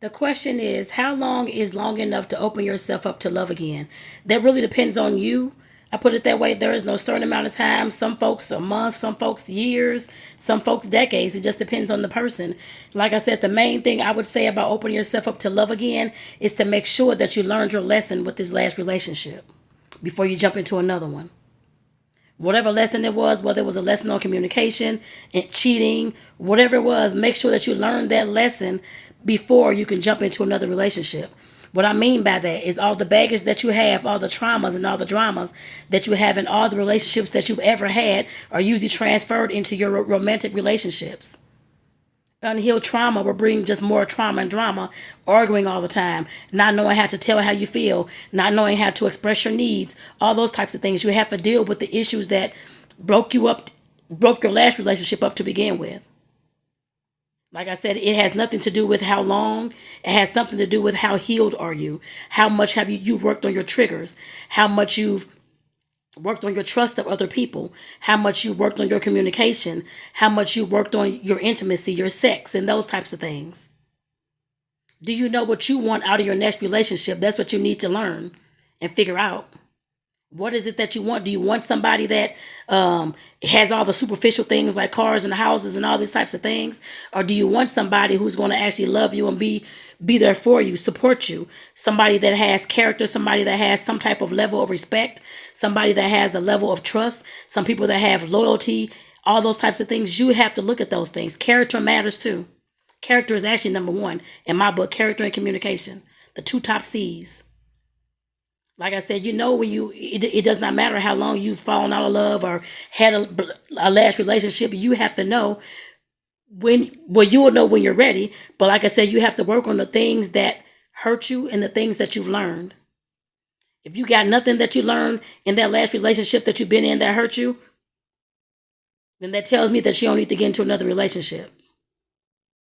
The question is, how long is long enough to open yourself up to love again? That really depends on you. I put it that way. There is no certain amount of time. Some folks a month, some folks years, some folks decades. It just depends on the person. Like I said, the main thing I would say about opening yourself up to love again is to make sure that you learned your lesson with this last relationship before you jump into another one. Whatever lesson it was, whether it was a lesson on communication and cheating, whatever it was, make sure that you learn that lesson before you can jump into another relationship. What I mean by that is all the baggage that you have, all the traumas and all the dramas that you have in all the relationships that you've ever had are usually transferred into your romantic relationships. Unhealed trauma will bring just more trauma and drama, arguing all the time, not knowing how to tell how you feel, not knowing how to express your needs, all those types of things. You have to deal with the issues that broke you up, broke your last relationship up to begin with. Like I said, it has nothing to do with how long. It has something to do with how healed are you, how much have you've worked on your triggers, how much you've worked on your trust of other people, how much you worked on your communication, how much you worked on your intimacy, your sex, and those types of things. Do you know what you want out of your next relationship? That's what you need to learn and figure out. What is it that you want? Do you want somebody that has all the superficial things like cars and houses and all these types of things? Or do you want somebody who's going to actually love you and be there for you, support you? Somebody that has character, somebody that has some type of level of respect, somebody that has a level of trust, some people that have loyalty, all those types of things. You have to look at those things. Character matters too. Character is actually number one in my book, character and communication, the two top C's. Like I said, you know when it does not matter how long you've fallen out of love or had a last relationship. You have to know well, you will know when you're ready. But like I said, you have to work on the things that hurt you and the things that you've learned. If you got nothing that you learned in that last relationship that you've been in that hurt you, then that tells me that you don't need to get into another relationship.